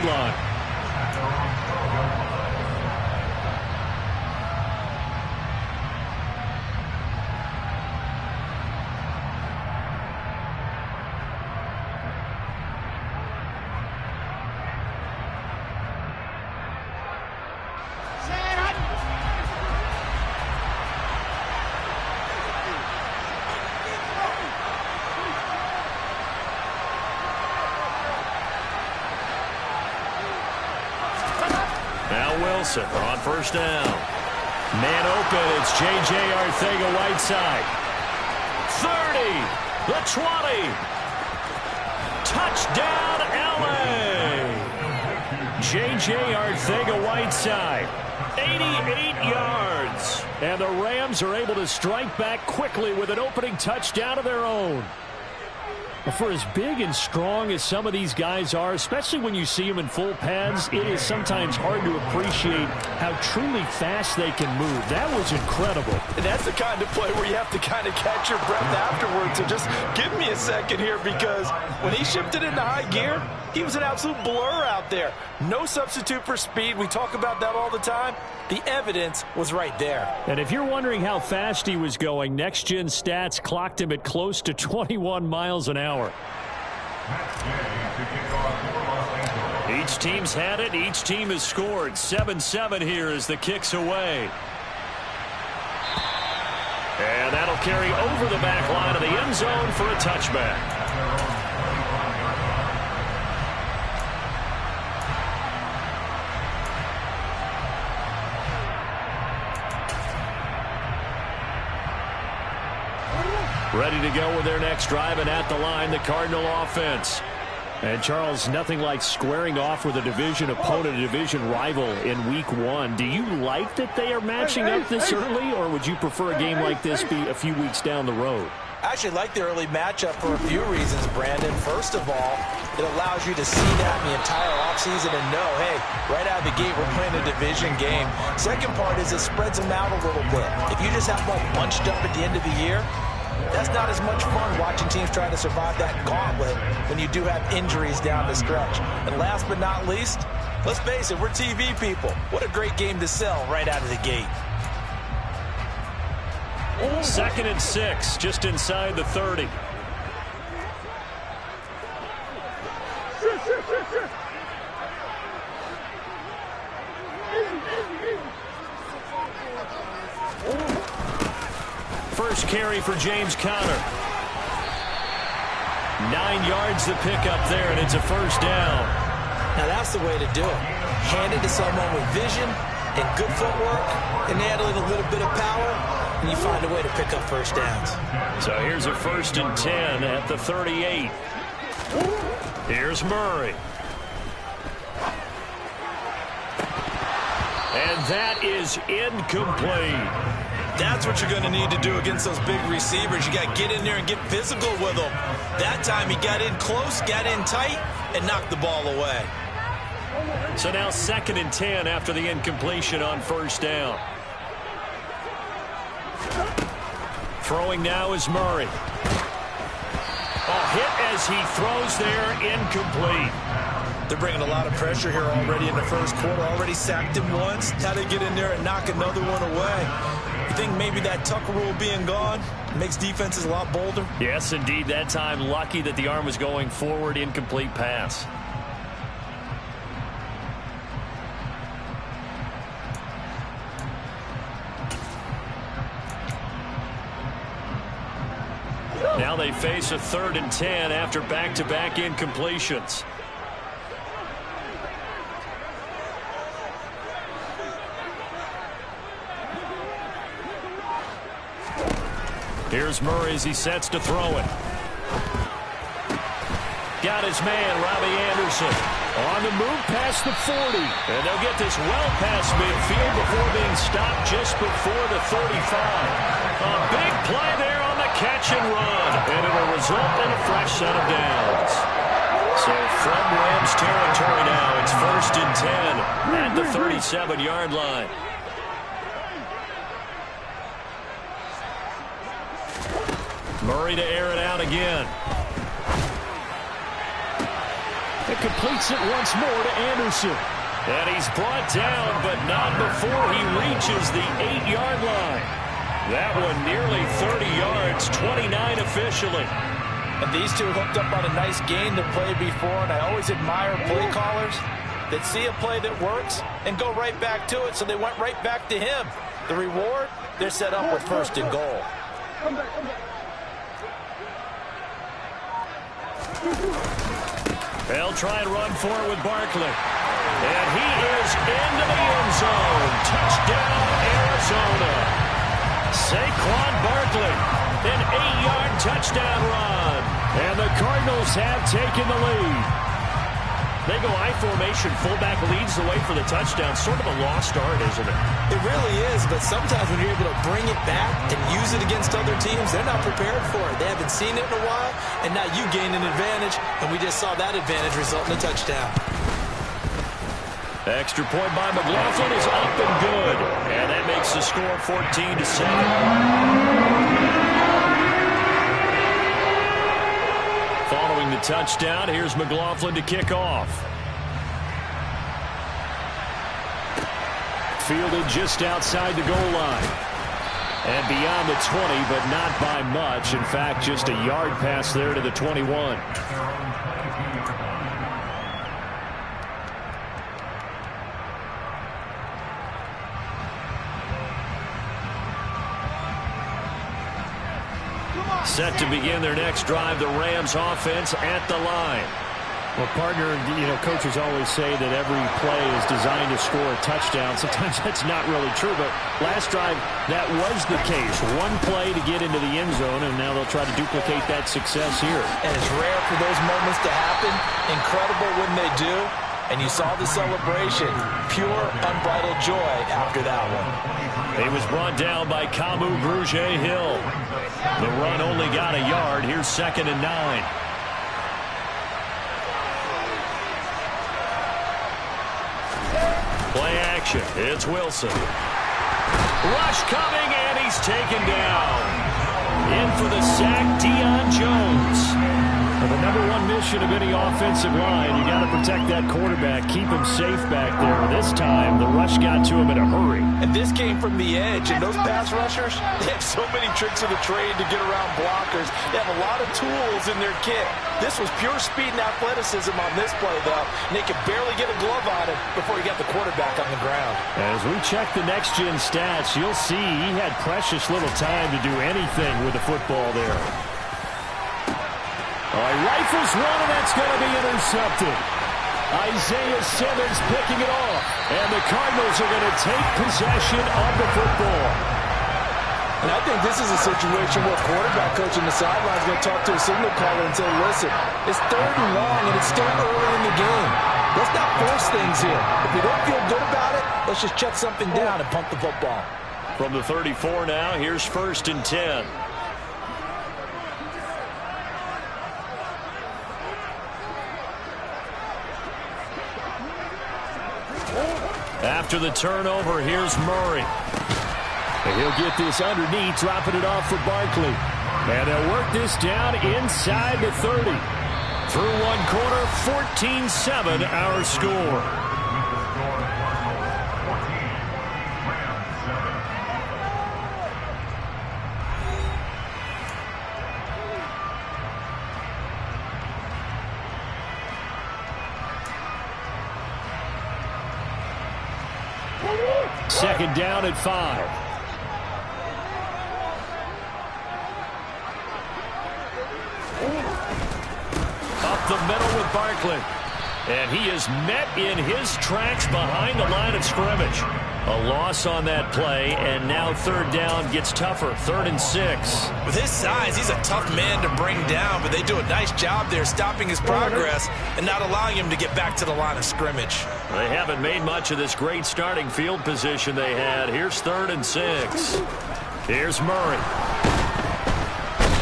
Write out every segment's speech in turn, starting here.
line. On first down. Man open. It's J.J. Arcega-Whiteside. 30. The 20. Touchdown, L.A. J.J. Arcega-Whiteside. 88 yards. And the Rams are able to strike back quickly with an opening touchdown of their own. For as big and strong as some of these guys are, especially when you see them in full pads, it is sometimes hard to appreciate how truly fast they can move. That was incredible. And that's the kind of play where you have to kind of catch your breath afterwards. So just give me a second here, because when he shifted into high gear, he was an absolute blur out there. No substitute for speed. We talk about that all the time. The evidence was right there. And if you're wondering how fast he was going, Next Gen Stats clocked him at close to 21 miles an hour. Each team's had it. Each team has scored. 7-7 here as the kick's away. And that'll carry over the back line of the end zone for a touchback. Ready to go with their next drive, and at the line, the Cardinal offense. And, Charles, nothing like squaring off with a division opponent, a division rival in Week 1. Do you like that they are matching up this early, or would you prefer a game like this be a few weeks down the road? I actually like the early matchup for a few reasons, Brandon. First of all, it allows you to see that in the entire offseason and know, hey, right out of the gate, we're playing a division game. Second part is it spreads them out a little bit. If you just have them all bunched up at the end of the year, that's not as much fun watching teams try to survive that gauntlet when you do have injuries down the stretch. And last but not least, let's face it, we're TV people. What a great game to sell right out of the gate. 2nd and 6, just inside the 30. First carry for James Conner. 9 yards to pick up there, and it's a first down. Now that's the way to do it. Hand it to someone with vision and good footwork, and add a little bit of power, and you find a way to pick up first downs. So here's a 1st and 10 at the 38. Here's Murray. And that is incomplete. That's what you're going to need to do against those big receivers. You got to get in there and get physical with them. That time he got in close, got in tight, and knocked the ball away. So now 2nd and 10 after the incompletion on first down. Throwing now is Murray. A hit as he throws there, incomplete. They're bringing a lot of pressure here already in the first quarter. Already sacked him once. How to get in there and knock another one away. You think maybe that Tucker rule being gone makes defenses a lot bolder? Yes, indeed. That time, lucky that the arm was going forward, incomplete pass. Now they face a 3rd and 10 after back-to-back incompletions. Here's Murray as he sets to throw it. Got his man, Robbie Anderson. On the move past the 40. And they'll get this well past midfield before being stopped just before the 35. A big play there on the catch and run. And it'll result in a fresh set of downs. So from Rams territory now, it's 1st and 10 at the 37-yard line. Murray to air it out again. And completes it once more to Anderson. And he's brought down, but not before he reaches the 8-yard line. That one nearly 30 yards, 29 officially. And these two hooked up on a nice gain to play before, and I always admire play callers that see a play that works and go right back to it, so they went right back to him. The reward, they're set up with 1st and goal. They'll try and run for it with Barkley. And he is into the end zone. Touchdown, Arizona. Saquon Barkley, an 8-yard touchdown run. And the Cardinals have taken the lead. They go I formation. Fullback leads the way for the touchdown. Sort of a lost art, isn't it? It really is, but sometimes when you're able to bring it back and use it against other teams, they're not prepared for it. They haven't seen it in a while, and now you gain an advantage, and we just saw that advantage result in a touchdown. Extra point by McLaughlin is up and good. And that makes the score 14-7. Following the touchdown, here's McLaughlin to kick off. Fielded just outside the goal line. And beyond the 20, but not by much. In fact, just a yard pass there to the 21. Set to begin their next drive, the Rams offense at the line. Well, partner, coaches always say that every play is designed to score a touchdown. Sometimes that's not really true, but last drive, that was the case. One play to get into the end zone, and now they'll try to duplicate that success here. And it's rare for those moments to happen. Incredible when they do. And you saw the celebration. Pure, unbridled joy after that one. He was brought down by Kamu Grugier-Hill. The run only got a yard. Here's 2nd and 9. Play action. It's Wilson. Rush coming, and he's taken down. In for the sack, Deion Jones. Well, the #1 mission of any offensive line, you got to protect that quarterback, keep him safe back there. This time, the rush got to him in a hurry. And this came from the edge, and those pass rushers, they have so many tricks of the trade to get around blockers. They have a lot of tools in their kit. This was pure speed and athleticism on this play, though, and they could barely get a glove on it before he got the quarterback on the ground. As we check the next-gen stats, you'll see he had precious little time to do anything with the football there. He rifles one, and that's going to be intercepted. Isaiah Simmons picking it off. And the Cardinals are going to take possession of the football. And I think this is a situation where quarterback coach on the sideline is going to talk to a signal caller and say, listen, it's 3rd and long, and it's still early in the game. Let's not force things here. If we don't feel good about it, let's just check something down and punt the football. From the 34 now, here's 1st and 10. After the turnover, here's Murray. And he'll get this underneath, dropping it off for Barkley. And they'll work this down inside the 30. Through one quarter, 14-7 our score. Second down at 5. Up the middle with Barkley. And he is met in his tracks behind the line of scrimmage. A loss on that play, and now 3rd down gets tougher. 3rd and 6. With his size, he's a tough man to bring down, but they do a nice job there stopping his progress and not allowing him to get back to the line of scrimmage. They haven't made much of this great starting field position they had. Here's 3rd and 6. Here's Murray.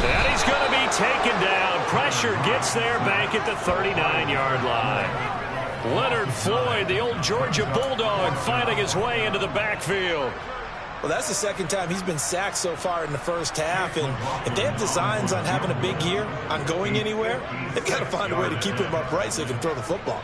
And he's going to be taken down. Pressure gets there back at the 39-yard line. Leonard Floyd, the old Georgia Bulldog, finding his way into the backfield. Well, that's the second time he's been sacked so far in the first half, and if they have designs on having a big year, on going anywhere, they've got to find a way to keep him upright so he can throw the football.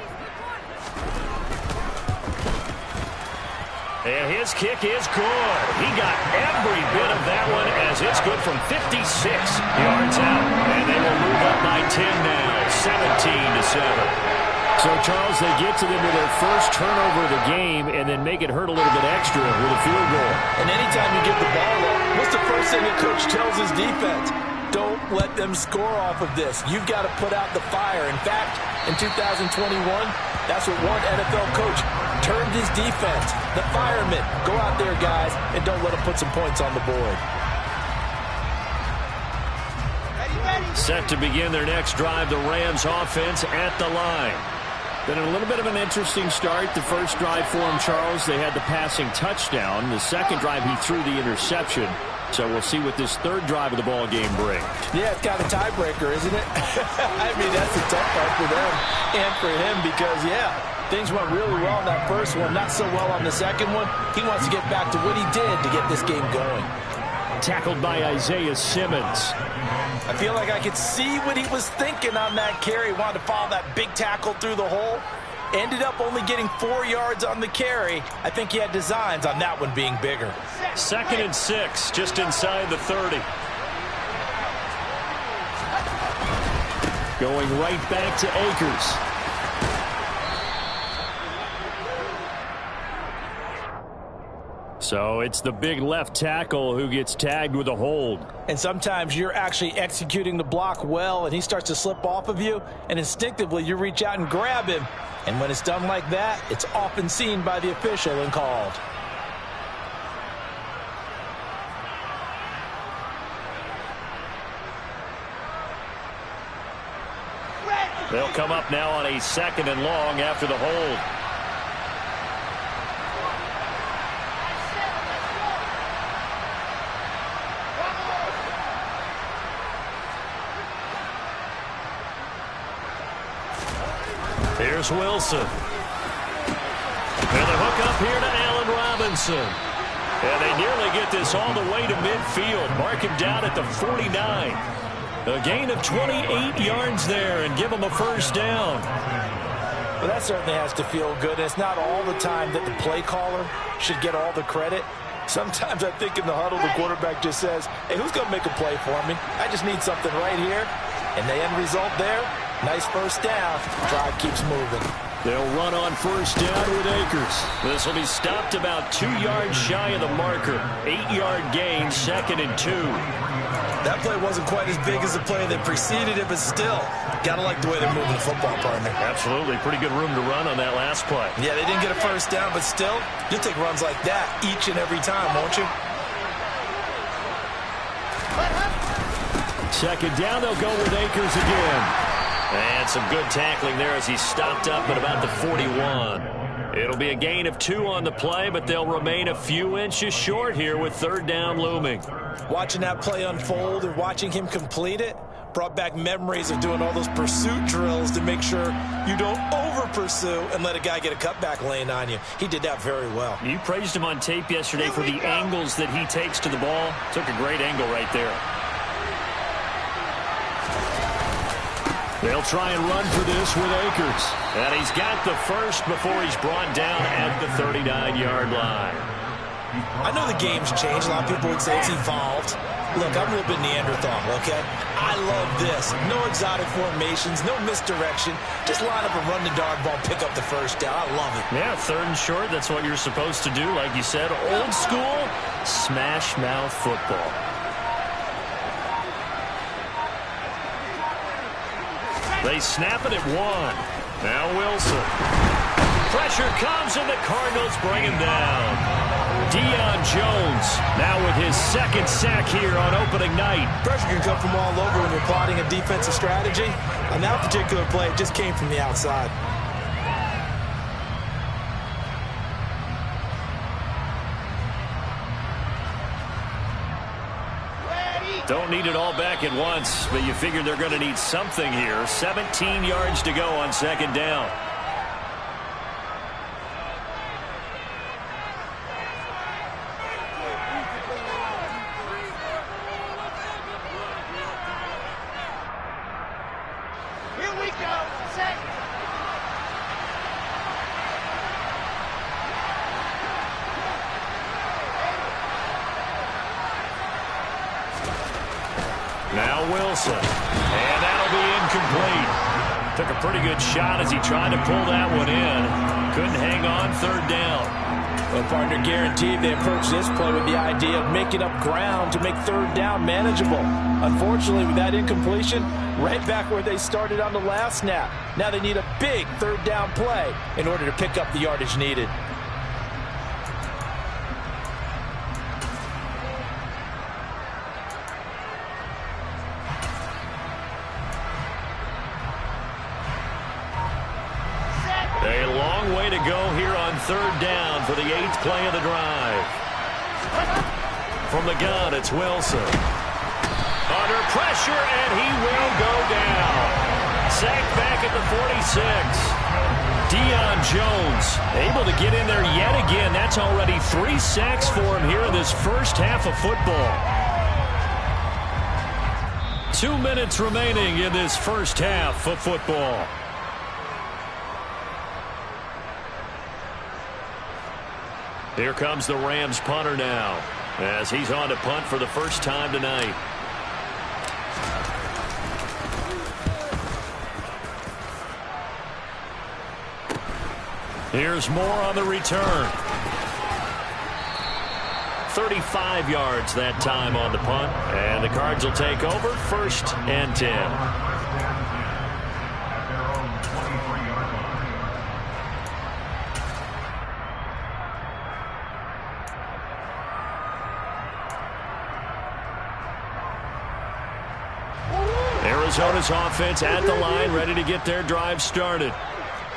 And his kick is good. He got every bit of that one as it's good from 56 yards out. And they will move up by 10 now, 17-7. So, Charles, they get to them with their first turnover of the game and then make it hurt a little bit extra with a field goal. And anytime you give the ball up, what's the first thing the coach tells his defense? Don't let them score off of this. You've got to put out the fire. In fact, in 2021, that's what one NFL coach turned his defense. The firemen. Go out there, guys, and don't let them put some points on the board. Set to begin their next drive, the Rams offense at the line. Been a little bit of an interesting start. The first drive for him, Charles, they had the passing touchdown. The second drive, he threw the interception. So we'll see what this third drive of the ball game brings. Yeah, it's kind of a tiebreaker, isn't it? I mean, that's a tough part for them and for him because, yeah, things went really well in that first one, not so well on the second one. He wants to get back to what he did to get this game going. Tackled by Isaiah Simmons. I feel like I could see what he was thinking on that carry. Wanted to follow that big tackle through the hole. Ended up only getting 4 yards on the carry. I think he had designs on that one being bigger. 2nd and 6, just inside the 30. Going right back to Akers. So it's the big left tackle who gets tagged with a hold. And sometimes you're actually executing the block well, and he starts to slip off of you, and instinctively you reach out and grab him. And when it's done like that, it's often seen by the official and called. They'll come up now on a 2nd and long after the hold. Here's Wilson. And the hook up here to Allen Robinson. And they nearly get this all the way to midfield. Mark him down at the 49. A gain of 28 yards there and give him a first down. Well, that certainly has to feel good. It's not all the time that the play caller should get all the credit. Sometimes I think in the huddle, the quarterback just says, hey, who's going to make a play for me? I just need something right here. And the end result there, nice first down. Drive keeps moving. They'll run on first down with Akers. This will be stopped about 2 yards shy of the marker. 8-yard gain, 2nd and 2. That play wasn't quite as big as the play that preceded it, but still, gotta like the way they're moving the football, partner. Absolutely. Pretty good room to run on that last play. Yeah, they didn't get a first down, but still, you'll take runs like that each and every time, won't you? 2nd down, they'll go with Akers again. And some good tackling there as he stopped up at about the 41. It'll be a gain of 2 on the play, but they'll remain a few inches short here with 3rd down looming. Watching that play unfold and watching him complete it brought back memories of doing all those pursuit drills to make sure you don't over-pursue and let a guy get a cutback lane on you. He did that very well. You praised him on tape yesterday for the angles that he takes to the ball. Took a great angle right there. They'll try and run for this with Akers. And he's got the first before he's brought down at the 39-yard line. I know the game's changed. A lot of people would say it's evolved. Look, I'm a little bit Neanderthal, okay? I love this. No exotic formations, no misdirection. Just line up and run the dog ball, pick up the first down. I love it. Yeah, 3rd and short, that's what you're supposed to do. Like you said, old school, smash mouth football. They snap it at 1. Now Wilson. Pressure comes, and the Cardinals bring him down. Deion Jones now with his 2nd sack here on opening night. Pressure can come from all over when you're plotting a defensive strategy. On that particular play, it just came from the outside. Don't need it all back at once, but you figure they're going to need something here. 17 yards to go on 2nd down. Now Wilson. And that'll be incomplete. Took a pretty good shot as he tried to pull that one in. Couldn't hang on, third down. Well, partner, guaranteed they approach this play with the idea of making up ground to make third down manageable. Unfortunately, with that incompletion, right back where they started on the last snap. Now they need a big third down play in order to pick up the yardage needed. A long way to go here on third down for the 8th play of the drive. From the gun, it's Wilson. Under pressure, and he will go down. Sacked back at the 46. Deion Jones able to get in there yet again. That's already 3 sacks for him here in this first half of football. 2 minutes remaining in this first half of football. Here comes the Rams punter now, as he's on to punt for the first time tonight. Here's Moore on the return. 35 yards that time on the punt, and the Cards will take over, 1st and 10. Arizona's offense at the line, ready to get their drive started.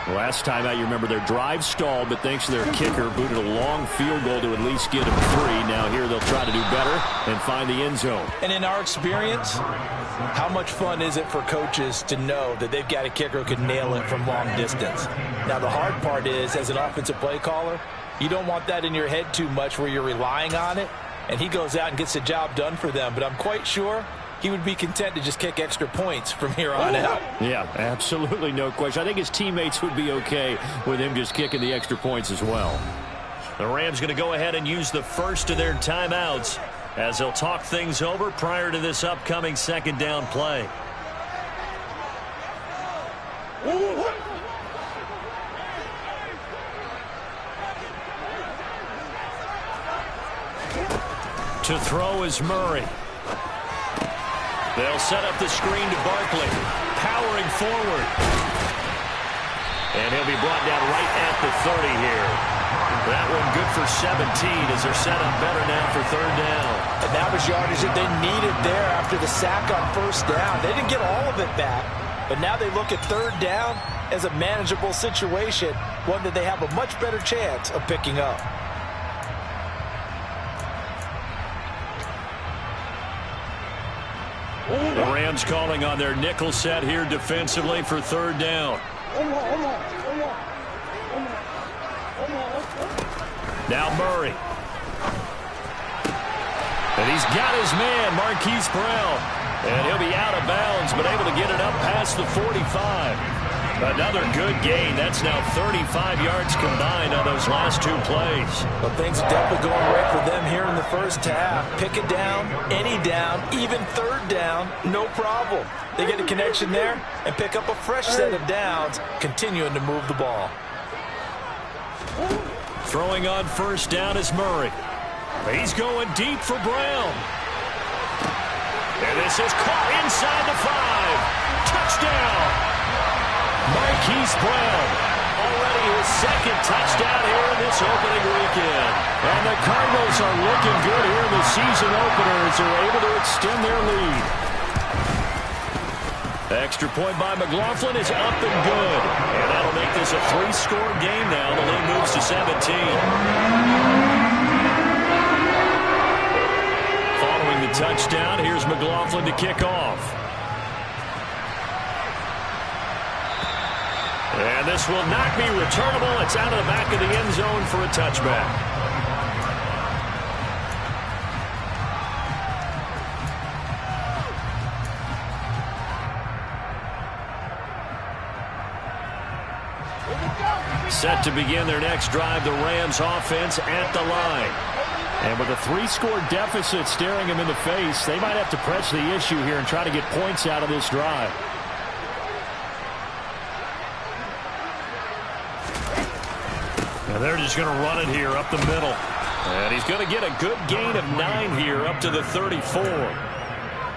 Last time out, you remember their drive stalled, but thanks to their kicker, booted a long field goal to at least get them 3. Now here they'll try to do better and find the end zone. And in our experience, how much fun is it for coaches to know that they've got a kicker who can nail it from long distance? Now the hard part is, as an offensive play caller, you don't want that in your head too much where you're relying on it, and he goes out and gets the job done for them. But I'm quite sure he would be content to just kick extra points from here on out. Yeah, absolutely no question. I think his teammates would be okay with him just kicking the extra points as well. The Rams going to go ahead and use the first of their timeouts as they'll talk things over prior to this upcoming second down play. To throw is Murray. They'll set up the screen to Barkley, powering forward. And he'll be brought down right at the 30 here. That one good for 17 as they're set up better now for third down. And that was yardage that they needed there after the sack on first down. They didn't get all of it back, but now they look at third down as a manageable situation, one that they have a much better chance of picking up. The Rams calling on their nickel set here defensively for third down. Now Murray. And he's got his man, Marquise Brown. And he'll be out of bounds, but able to get it up past the 45. Another good gain. That's now 35 yards combined on those last 2 plays. Well, things are definitely going right for them here in the first half. Pick it down, any down, even third down, no problem. They get a connection there and pick up a fresh set of downs, continuing to move the ball. Throwing on first down is Murray. He's going deep for Brown. And this is caught inside the 5. Touchdown. Marquise Brown, already his 2nd touchdown here in this opening weekend. And the Cardinals are looking good here in the season opener as they're able to extend their lead. Extra point by McLaughlin is up and good. And that'll make this a 3-score game now. The lead moves to 17. Following the touchdown, here's McLaughlin to kick off. And this will not be returnable. It's out of the back of the end zone for a touchback. Set to begin their next drive, the Rams offense at the line. And with a 3-score deficit staring him in the face, they might have to press the issue here and try to get points out of this drive. And they're just going to run it here up the middle. And he's going to get a good gain of 9 here up to the 34.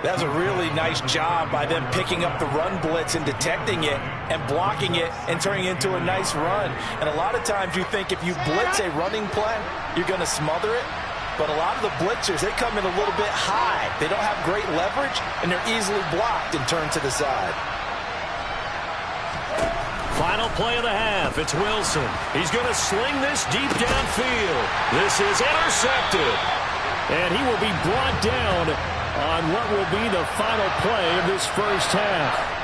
That's a really nice job by them picking up the run blitz and detecting it and blocking it and turning it into a nice run. And a lot of times you think if you blitz a running play, you're going to smother it. But a lot of the blitzers, they come in a little bit high. They don't have great leverage, and they're easily blocked and turned to the side. Final play of the half. It's Wilson. He's going to sling this deep downfield. This is intercepted. And he will be brought down on what will be the final play of this first half.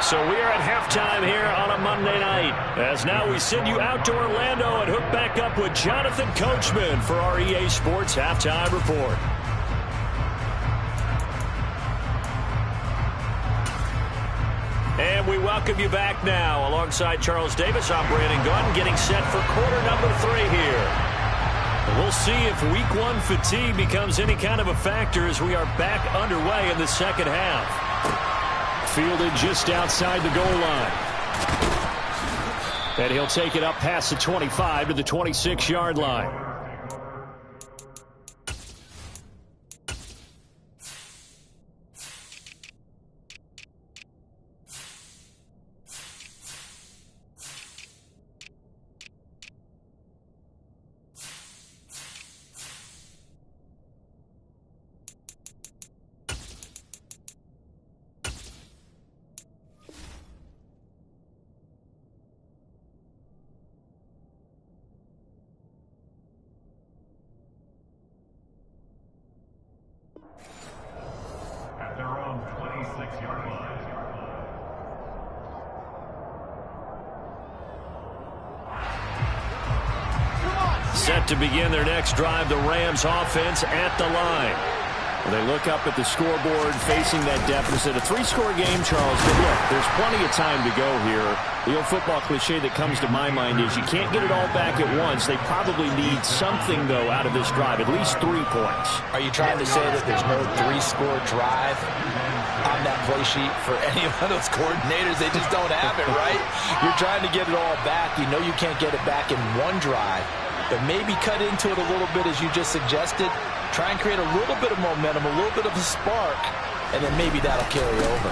So we are at halftime here on a Monday night. As now we send you out to Orlando and hook back up with Jonathan Coachman for our EA Sports Halftime Report. And we welcome you back now. Alongside Charles Davis, I'm Brandon Gunn, getting set for quarter number 3 here. And we'll see if week 1 fatigue becomes any kind of a factor as we are back underway in the second half. Fielded just outside the goal line. And he'll take it up past the 25 to the 26-yard line. Set to begin their next drive, the Rams offense at the line. They look up at the scoreboard facing that deficit. A 3-score game, Charles, but look, there's plenty of time to go here. The old football cliche that comes to my mind is you can't get it all back at once. They probably need something, though, out of this drive, at least 3 points. Are you trying to say that there's no 3-score drive on that play sheet for any of those coordinators? They just don't have it, right? You're trying to get it all back. You know you can't get it back in one drive. But maybe cut into it a little bit as you just suggested. Try and create a little bit of momentum, a little bit of a spark, and then maybe that'll carry over.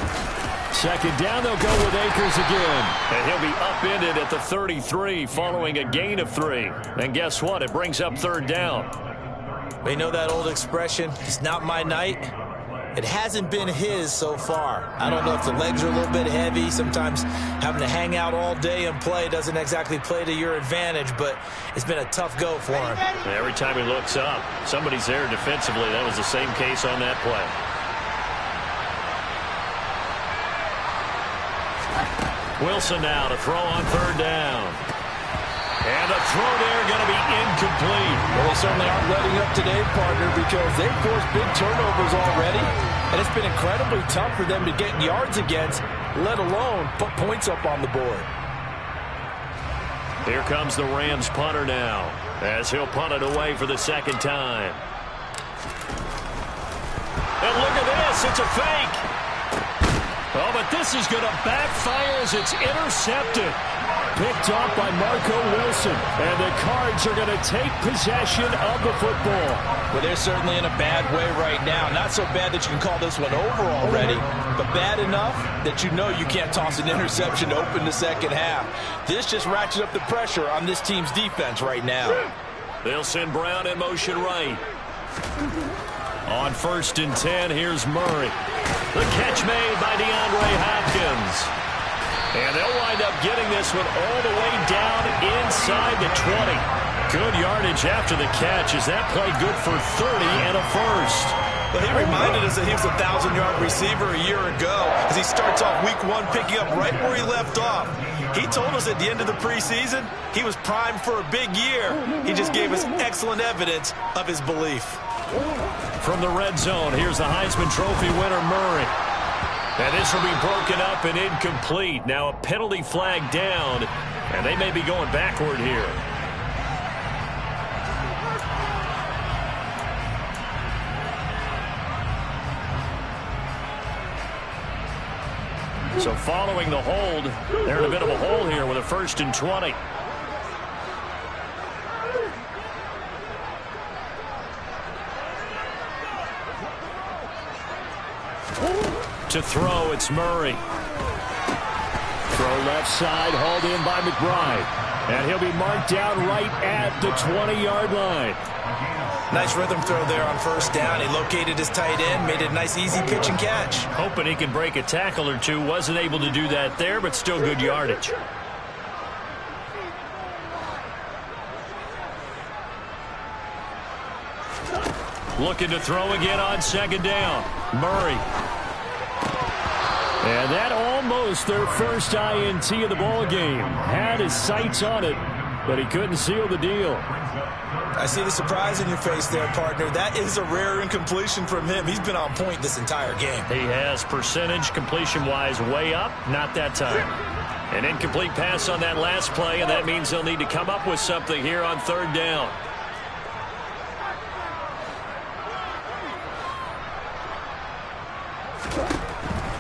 Second down, they'll go with Akers again. And he'll be upended at the 33 following a gain of 3. And guess what? It brings up third down. We know that old expression, it's not my night. It hasn't been his so far. I don't know if the legs are a little bit heavy. Sometimes having to hang out all day and play doesn't exactly play to your advantage, but it's been a tough go for him. Every time he looks up, somebody's there defensively. That was the same case on that play. Wilson now to throw on third down. And a throw there going to be incomplete. Well, they certainly aren't letting up today, partner, because they've forced big turnovers already. And it's been incredibly tough for them to get yards against, let alone put points up on the board. Here comes the Rams punter now, as he'll punt it away for the second time. And look at this, it's a fake. Oh, but this is going to backfire as it's intercepted. Picked off by Marco Wilson. And the Cards are going to take possession of the football. Well, they're certainly in a bad way right now. Not so bad that you can call this one over already, but bad enough that you know you can't toss an interception to open the second half. This just ratchets up the pressure on this team's defense right now. They'll send Brown in motion right. On 1st and 10, here's Murray. The catch made by DeAndre Hopkins. And they'll wind up getting this one all the way down inside the 20. Good yardage after the catch. Is that play good for 30 and a first? But he reminded us that he was a 1,000-yard receiver a year ago as he starts off week 1 picking up right where he left off. He told us at the end of the preseason he was primed for a big year. He just gave us excellent evidence of his belief. From the red zone, here's the Heisman Trophy winner, Murray. And this will be broken up and incomplete. Now a penalty flag down, and they may be going backward here. So following the hold, they're in a bit of a hole here with a 1st and 20. To throw, it's Murray. Throw left side, hauled in by McBride. And he'll be marked down right at the 20-yard line. Nice rhythm throw there on 1st down. He located his tight end, made it a nice easy pitch and catch. Hoping he can break a tackle or two. Wasn't able to do that there, but still good yardage. Looking to throw again on 2nd down. Murray. And that almost their first INT of the ball game. Had his sights on it, but he couldn't seal the deal. I see the surprise in your face there, partner. That is a rare incompletion from him. He's been on point this entire game. He has percentage completion-wise way up. Not that time. An incomplete pass on that last play, and that means they'll need to come up with something here on 3rd down.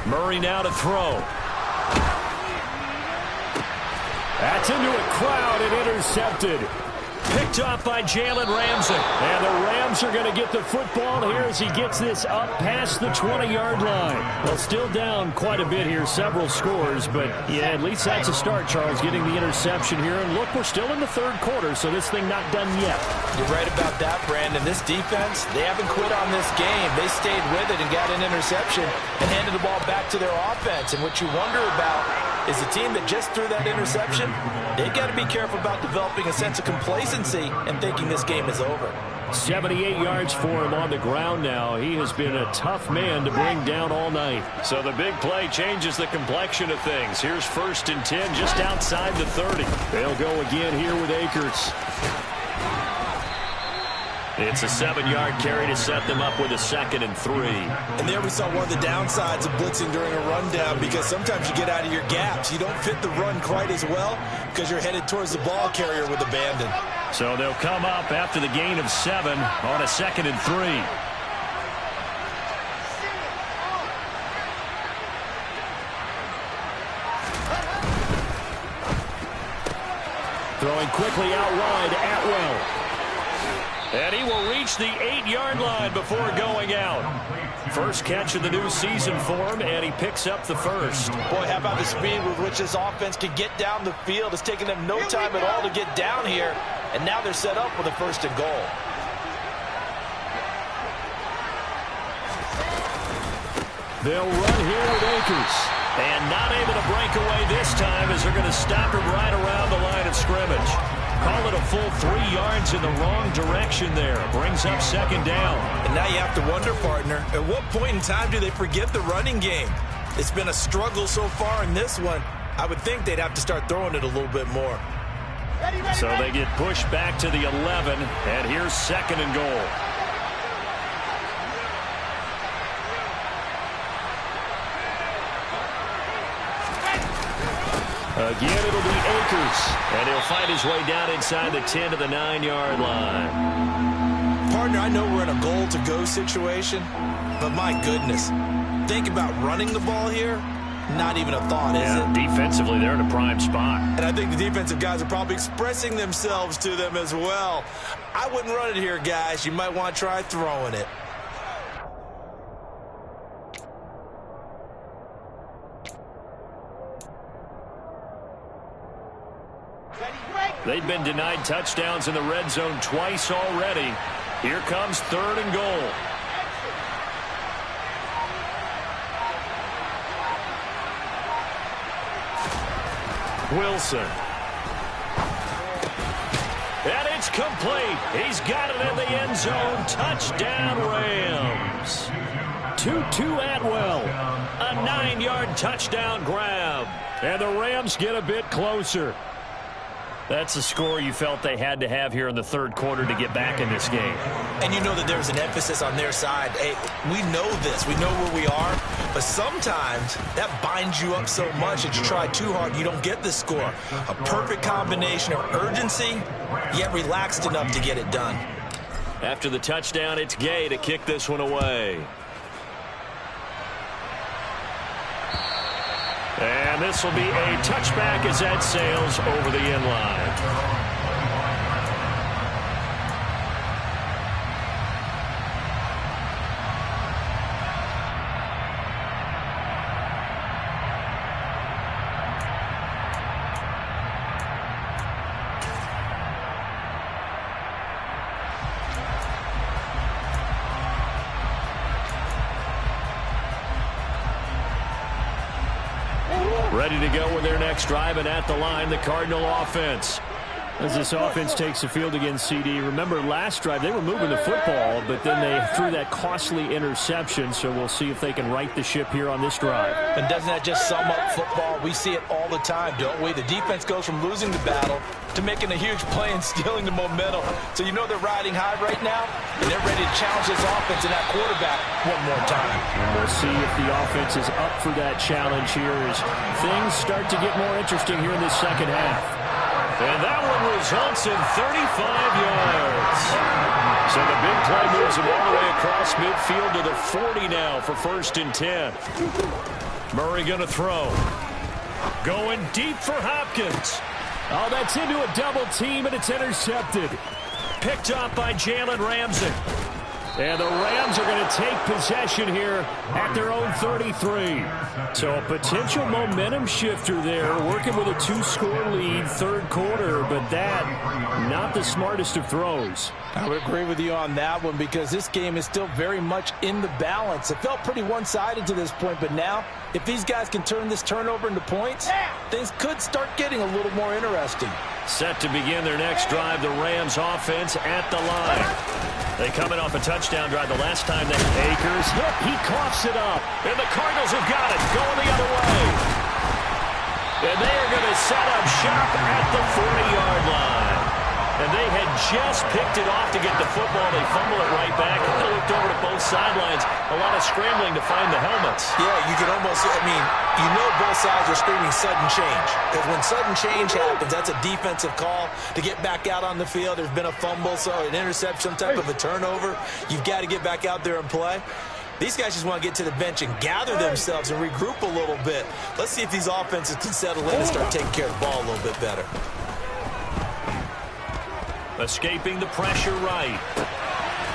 Murray now to throw. That's into a crowd and intercepted. Picked off by Jalen Ramsey. And the Rams are going to get the football here as he gets this up past the 20-yard line. Well, still down quite a bit here, several scores. But, yeah, at least that's a start, Charles, getting the interception here. And, look, we're still in the 3rd quarter, so this thing not done yet. You're right about that, Brandon. This defense, they haven't quit on this game. They stayed with it and got an interception and handed the ball back to their offense. And what you wonder about is a team that just threw that interception, they've got to be careful about developing a sense of complacency and thinking this game is over. 78 yards for him on the ground now. He has been a tough man to bring down all night. So the big play changes the complexion of things. Here's 1st and 10 just outside the 30. They'll go again here with Akers. It's a 7-yard carry to set them up with a 2nd and 3. And there we saw one of the downsides of blitzing during a rundown, because sometimes you get out of your gaps. You don't fit the run quite as well because you're headed towards the ball carrier with abandon. So they'll come up after the gain of 7 on a 2nd and 3. Throwing quickly out wide, Atwell. And he will reach the 8-yard line before going out. First catch of the new season for him, and he picks up the 1st. Boy, how about the speed with which this offense can get down the field? It's taken them no time at all to get down here, and now they're set up with a 1st and goal. They'll run here with Akers. And not able to break away this time as they're going to stop him right around the line of scrimmage. Call it a full 3 yards in the wrong direction there. Brings up 2nd down. And now you have to wonder, partner, at what point in time do they forget the running game? It's been a struggle so far in this one. I would think they'd have to start throwing it a little bit more. So they get pushed back to the 11, and here's 2nd and goal. Again, it'll be Akers, and he'll find his way down inside the 10 to the 9-yard line. Partner, I know we're in a goal-to-go situation, but my goodness, think about running the ball here. Not even a thought, is it? Defensively, they're in a prime spot. And I think the defensive guys are probably expressing themselves to them as well. I wouldn't run it here, guys. You might want to try throwing it. They've been denied touchdowns in the red zone twice already. Here comes 3rd and goal. Wilson. And it's complete. He's got it in the end zone. Touchdown, Rams. 2-2 Atwell. A 9-yard touchdown grab. And the Rams get a bit closer. That's the score you felt they had to have here in the 3rd quarter to get back in this game. And you know that there's an emphasis on their side. Hey, we know this. We know where we are. But sometimes that binds you up so much that you try too hard, you don't get the score. A perfect combination of urgency, yet relaxed enough to get it done. After the touchdown, it's Gay to kick this one away. And this will be a touchback as that sails over the end line. Ready to go with their next drive, and at the line, the Cardinal offense. As this offense takes the field against CD, remember last drive they were moving the football, but then they threw that costly interception, so we'll see if they can right the ship here on this drive. And doesn't that just sum up football? We see it all the time, don't we? The defense goes from losing the battle to making a huge play and stealing the momentum. So you know they're riding high right now, and they're ready to challenge this offense and that quarterback one more time. And we'll see if the offense is up for that challenge here as things start to get more interesting here in this second half. And that one results in 35 yards. So the big play moves him all the way across midfield to the 40 now for 1st and 10. Murray going to throw. Going deep for Hopkins. Oh, that's into a double team, and it's intercepted. Picked up by Jalen Ramsey. And the Rams are going to take possession here at their own 33. So a potential momentum shifter there, working with a 2-score lead, third quarter, but that, not the smartest of throws. I would agree with you on that one because this game is still very much in the balance. It felt pretty one-sided to this point, but now, if these guys can turn this turnover into points, things could start getting a little more interesting. Set to begin their next drive, the Rams offense at the line. They coming off a touchdown drive the last time they Akers. He coughs it up. And the Cardinals have got it. Going the other way. And they are going to set up shop at the 40-yard line. And they had just picked it off to get the football. They fumble it right back. And they looked over to both sidelines. A lot of scrambling to find the helmets. Yeah, you can almost, you know both sides are screaming sudden change. Because when sudden change happens, that's a defensive call to get back out on the field. There's been a fumble, so an interception, some type of a turnover. You've got to get back out there and play. These guys just want to get to the bench and gather themselves and regroup a little bit. Let's see if these offenses can settle in and start taking care of the ball a little bit better. Escaping the pressure right.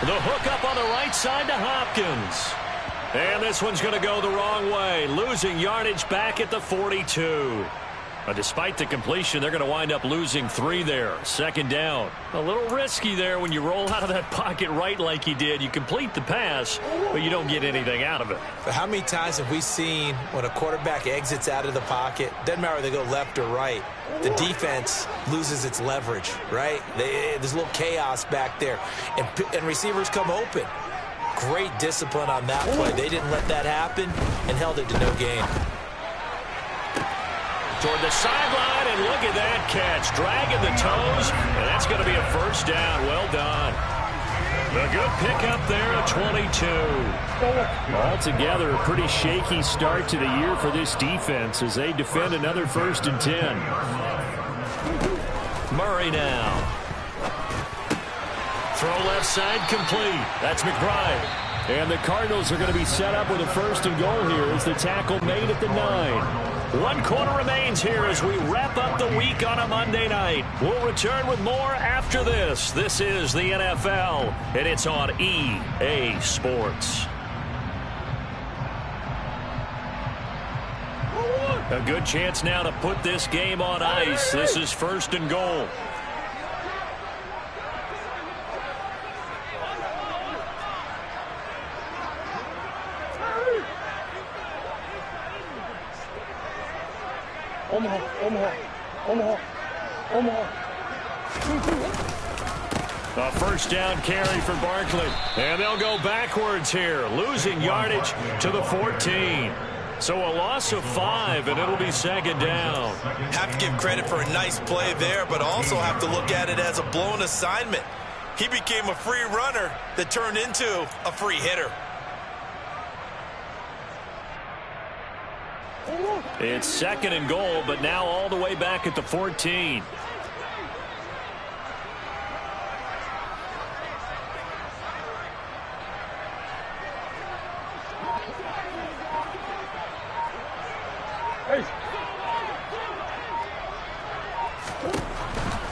The hook up on the right side to Hopkins. And this one's going to go the wrong way. Losing yardage back at the 42. But despite the completion, they're going to wind up losing 3 there. 2nd down. A little risky there when you roll out of that pocket right like he did. You complete the pass, but you don't get anything out of it. But how many times have we seen when a quarterback exits out of the pocket, doesn't matter whether they go left or right, the defense loses its leverage, right? There's a little chaos back there, and receivers come open. Great discipline on that play. They didn't let that happen and held it to no gain. Toward the sideline, and look at that catch. Dragging the toes, and that's going to be a 1st down. Well done. A good pickup there at 22. Altogether, a pretty shaky start to the year for this defense as they defend another 1st and 10. Murray now. Throw left side complete. That's McBride. And the Cardinals are going to be set up with a 1st and goal here as the tackle made at the 9. 1 quarter remains here as we wrap up the week on a Monday night. We'll return with more after this. This is the NFL, and it's on EA Sports. A good chance now to put this game on ice. This is 1st and goal. Omaha. A 1st down carry for Barkley. And they'll go backwards here, losing yardage to the 14. So a loss of 5, and it'll be 2nd down. Have to give credit for a nice play there, but also have to look at it as a blown assignment. He became a free runner that turned into a free hitter. It's 2nd and goal, but now all the way back at the 14.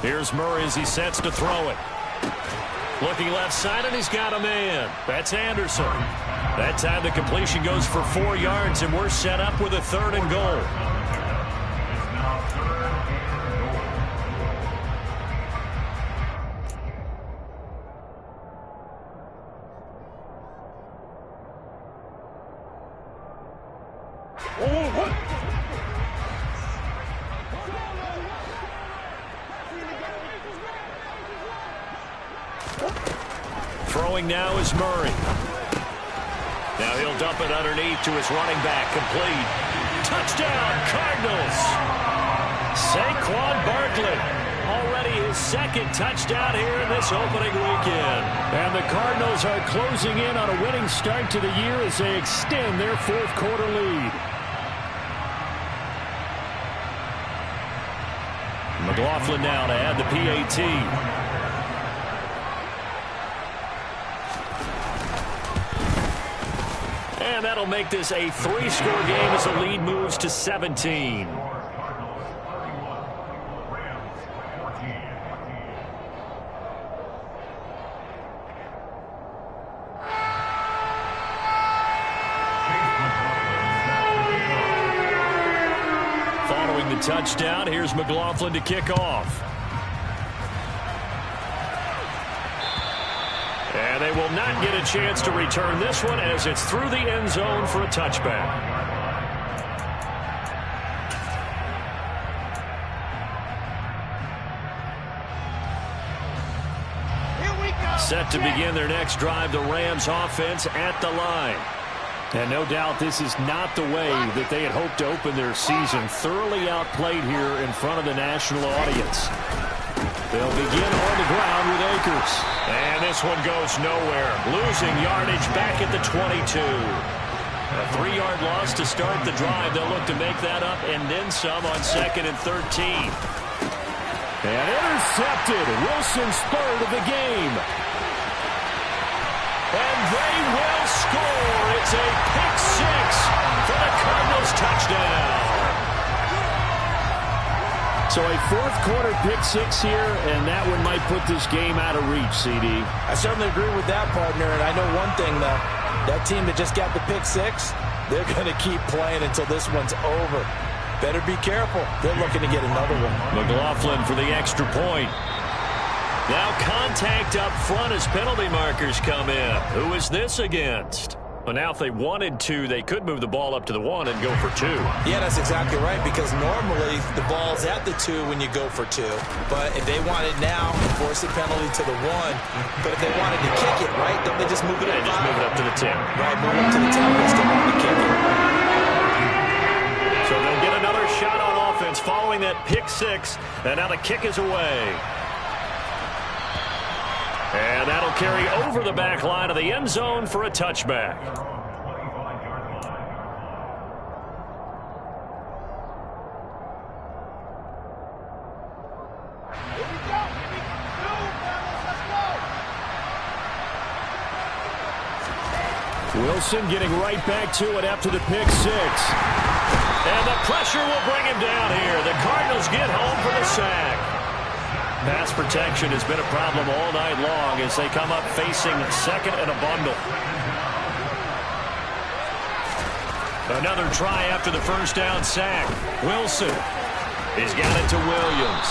Here's Murray as he sets to throw it. Looking left side, and he's got a man. That's Anderson. That time the completion goes for 4 yards, and we're set up with a 3rd and goal. Throwing now is Murray. Now he'll dump it underneath to his running back. Complete. Touchdown, Cardinals. Saquon Barkley. Already his 2nd touchdown here in this opening weekend. And the Cardinals are closing in on a winning start to the year as they extend their 4th quarter lead. McLaughlin now to add the PAT. And that'll make this a 3-score game as the lead moves to 17. Following the touchdown, here's McLaughlin to kick off. And they will not get a chance to return this one as it's through the end zone for a touchback. Set to begin their next drive, the Rams offense at the line. And no doubt this is not the way that they had hoped to open their season. Thoroughly outplayed here in front of the national audience. They'll begin on the ground with Akers. And this one goes nowhere. Losing yardage back at the 22. A 3-yard loss to start the drive. They'll look to make that up and then some on 2nd and 13. And intercepted. Wilson's 3rd of the game. And they will score. It's a pick 6 for the Cardinals touchdown. So a 4th quarter pick 6 here, and that one might put this game out of reach, CD. I certainly agree with that, partner, and I know one thing, though. That team that just got the pick 6, they're going to keep playing until this one's over. Better be careful. They're looking to get another one. McLaughlin for the extra point. Now contact up front as penalty markers come in. Who is this against? Well, now if they wanted to, they could move the ball up to the 1 and go for 2. Yeah, that's exactly right, because normally the ball's at the 2 when you go for 2. But if they want it now, force the penalty to the 1. But if they wanted to kick it, right, don't they just move it up? They just move it up to the 10. Right, move it up to the 10. They still want to kick it. So they'll get another shot on offense following that pick 6. And now the kick is away. And that'll carry over the back line of the end zone for a touchback. Wilson getting right back to it after the pick 6. And the pressure will bring him down here. The Cardinals get home for the sack. Pass protection has been a problem all night long as they come up facing 2nd and a bundle. Another try after the first down sack. Wilson. He's got it to Williams.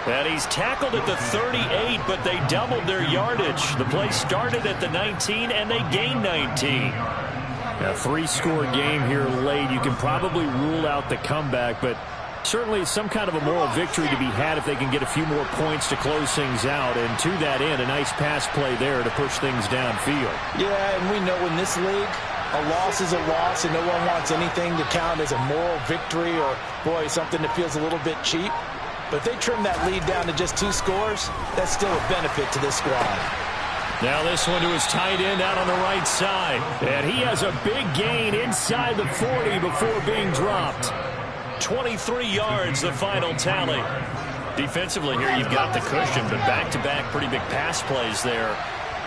And he's tackled at the 38, but they doubled their yardage. The play started at the 19, and they gained 19. A 3-score game here late. You can probably rule out the comeback, but certainly some kind of a moral victory to be had if they can get a few more points to close things out. And to that end, a nice pass play there to push things downfield. Yeah, and we know in this league, a loss is a loss, and no one wants anything to count as a moral victory or, boy, something that feels a little bit cheap. But if they trim that lead down to just 2 scores, that's still a benefit to this squad. Now this one to his tight end out on the right side. And he has a big gain inside the 40 before being dropped. 23 yards, the final tally. Defensively here, you've got the cushion, but back-to-back pretty big pass plays there.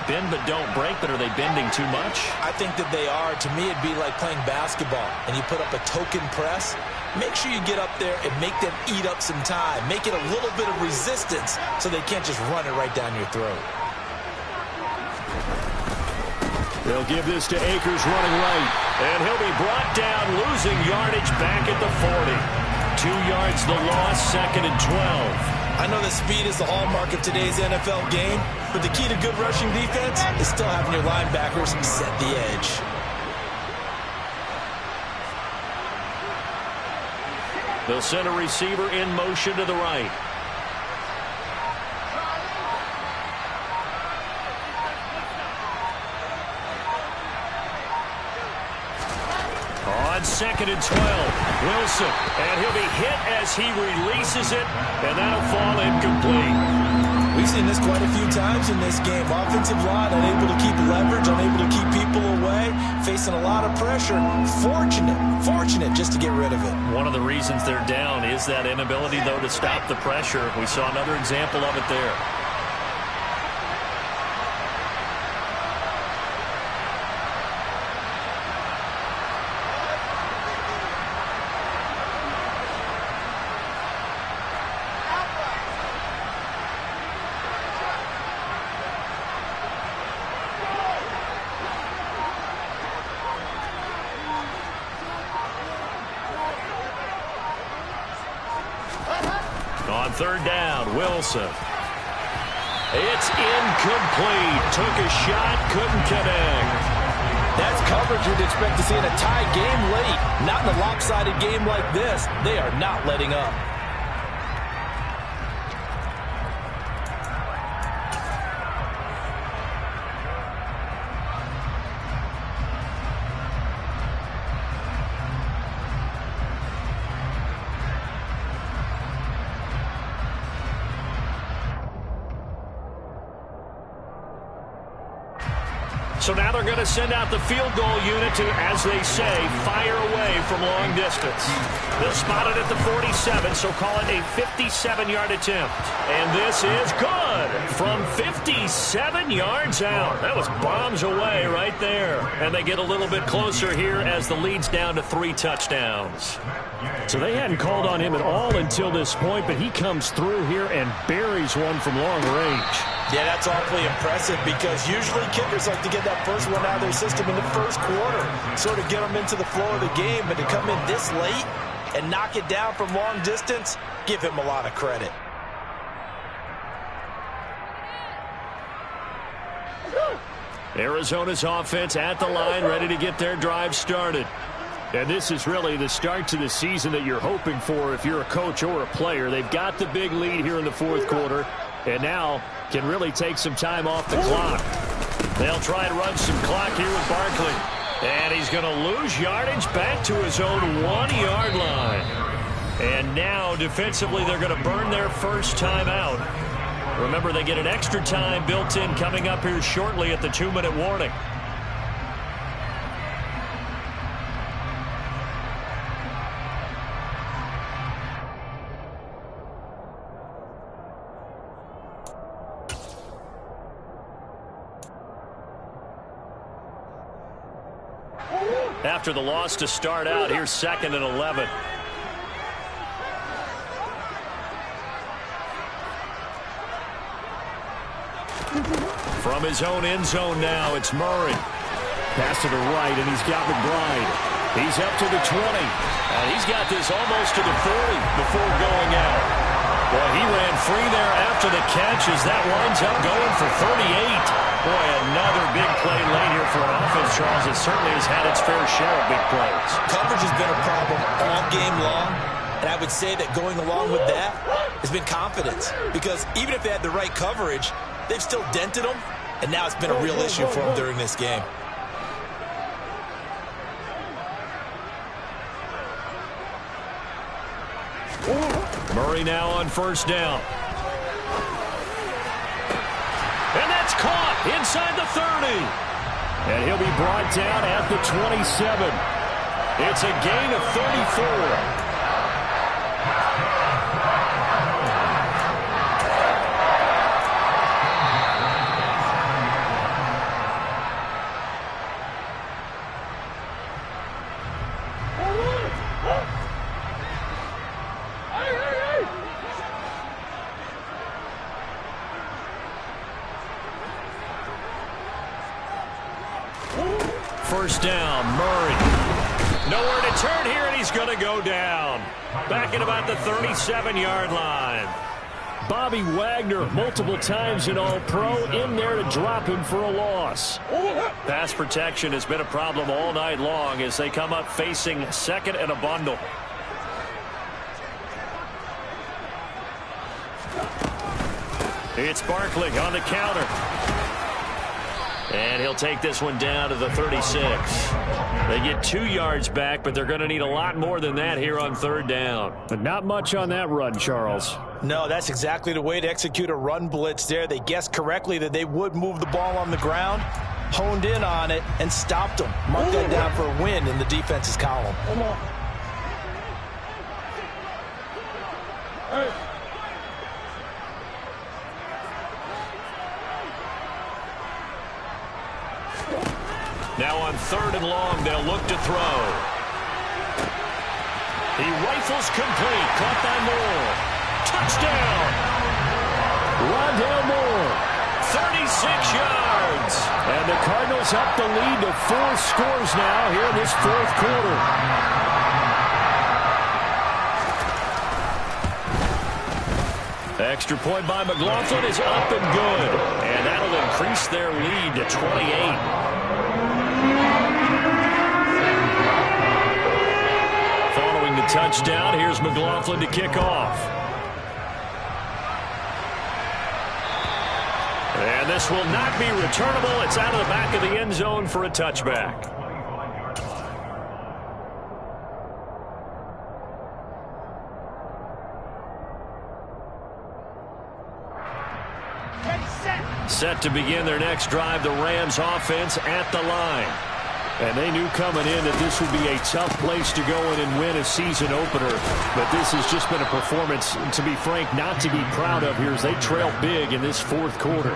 bend but don't break, but are they bending too much? I think that they are. To me, it'd be like playing basketball, and you put up a token press. Make sure you get up there and make them eat up some time. Make it a little bit of resistance so they can't just run it right down your throat. They'll give this to Akers running right. And he'll be brought down, losing yardage back at the 40. 2 yards the loss, 2nd and 12. I know that speed is the hallmark of today's NFL game, but the key to good rushing defense is still having your linebackers set the edge. They'll send a receiver in motion to the right. On 2nd and 12, Wilson, and he'll be hit as he releases it, and that'll fall incomplete. We've seen this quite a few times in this game. Offensive line unable to keep leverage, unable to keep people away, facing a lot of pressure. Fortunate just to get rid of it. One of the reasons they're down is that inability, though, to stop the pressure. We saw another example of it there. On 3rd down, Wilson. It's incomplete. Took a shot, couldn't connect. That's coverage you'd expect to see in a tie game late. Not in a lopsided game like this. They are not letting up. So now they're going to send out the field goal unit to, as they say, fire away from long distance. They'll spot it at the 47, so call it a 57-yard attempt. And this is good from 57 yards out. That was bombs away right there. And they get a little bit closer here as the lead's down to 3 touchdowns. So they hadn't called on him at all until this point, but he comes through here and buries one from long range. Yeah, that's awfully impressive because usually kickers like to get that first one out of their system in the first quarter, sort of get them into the flow of the game, but to come in this late and knock it down from long distance, give him a lot of credit. Arizona's offense at the line, ready to get their drive started. And this is really the start to the season that you're hoping for if you're a coach or a player. They've got the big lead here in the 4th quarter, and now can really take some time off the clock. They'll try and run some clock here with Barkley. And he's going to lose yardage back to his own 1-yard line. And now, defensively, they're going to burn their first time out. Remember, they get an extra time built in coming up here shortly at the 2-minute warning. After the loss to start out, here's 2nd and 11. From his own end zone now, it's Murray. Pass to the right, and he's got McBride. He's up to the 20. And he's got this almost to the 40 before going out. Boy, he ran free there after the catch as that winds up going for 38. Boy, another big play late here for an offense, Charles. It certainly has had its fair share of big plays. Coverage has been a problem all game long, and I would say that going along with that has been confidence. Because even if they had the right coverage, they've still dented them, and now it's been a real issue for them during this game. Murray now on 1st down. And that's caught inside the 30. And he'll be brought down at the 27. It's a gain of 34. first down. Murray. Nowhere to turn here, and he's going to go down. Back at about the 37-yard line. Bobby Wagner, multiple times in All-Pro, in there to drop him for a loss. Pass protection has been a problem all night long as they come up facing second and a bundle. It's Barkley on the counter. And he'll take this one down to the 36. They get 2 yards back, but they're going to need a lot more than that here on third down. But not much on that run, Charles. No, that's exactly the way to execute a run blitz there. They guessed correctly that they would move the ball on the ground, honed in on it, and stopped them. Mark that down for a win in the defense's column. Now on third and long, they'll look to throw. He rifles complete. Caught by Moore. Touchdown! Rondale Moore. 36 yards. And the Cardinals up the lead to 4 scores now here in this fourth quarter. Extra point by McLaughlin is up and good. And that'll increase their lead to 28. Following the touchdown, here's McLaughlin to kick off. And this will not be returnable. It's out of the back of the end zone for a touchback. Set to begin their next drive, the Rams offense at the line. And they knew coming in that this would be a tough place to go in and win a season opener. But this has just been a performance, to be frank, not to be proud of here as they trail big in this fourth quarter.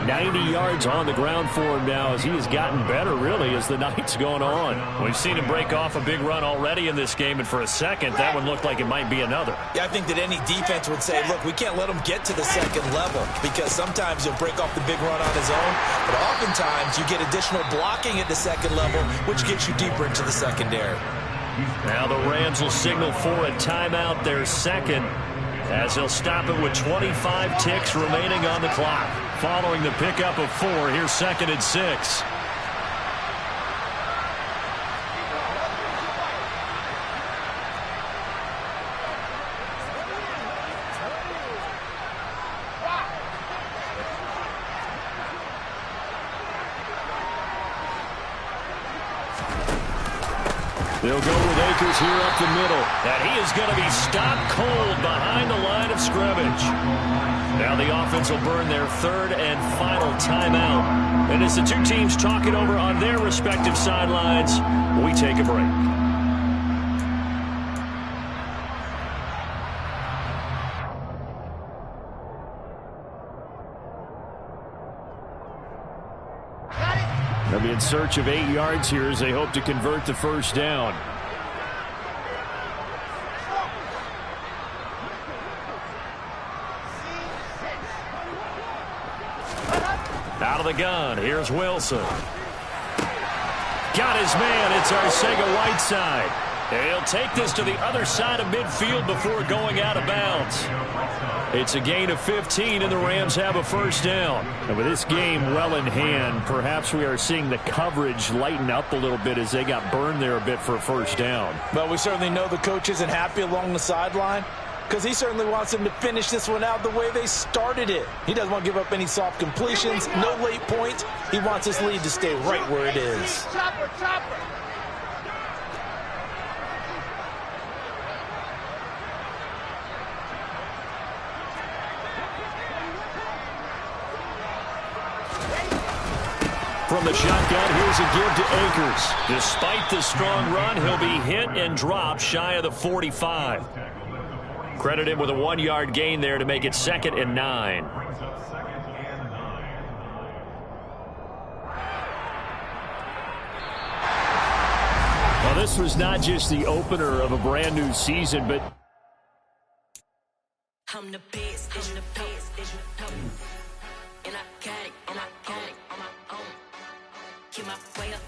90 yards on the ground for him now as he has gotten better, really, as the night's gone on. We've seen him break off a big run already in this game, and for a second, that one looked like it might be another. Yeah, I think that any defense would say, look, we can't let him get to the second level because sometimes he'll break off the big run on his own, but oftentimes you get additional blocking at the second level, which gets you deeper into the secondary. Now the Rams will signal for a timeout, their second, as he'll stop it with 25 ticks remaining on the clock. Following the pickup of 4, here's second and 6. They'll go with Akers here up the middle. And he is going to be stopped cold behind the line of scrimmage. Now the offense will burn their third and final timeout. And as the two teams talk it over on their respective sidelines, we take a break. They'll be in search of 8 yards here as they hope to convert the first down. Out of the gun, here's Wilson. Got his man, it's Arcega-Whiteside. He'll take this to the other side of midfield before going out of bounds. It's a gain of 15, and the Rams have a first down. And with this game well in hand, perhaps we are seeing the coverage lighten up a little bit as they got burned there a bit for a first down. But we certainly know the coach isn't happy along the sideline because he certainly wants them to finish this one out the way they started it. He doesn't want to give up any soft completions, no late points. He wants his lead to stay right where it is. Chopper, chopper. From the shotgun, here's a give to Akers. Despite the strong run, he'll be hit and dropped shy of the 45. Credit him with a 1-yard gain there to make it 2nd and 9. Well, this was not just the opener of a brand new season, but I'm the best, and I got it, on my own. Keep my way up.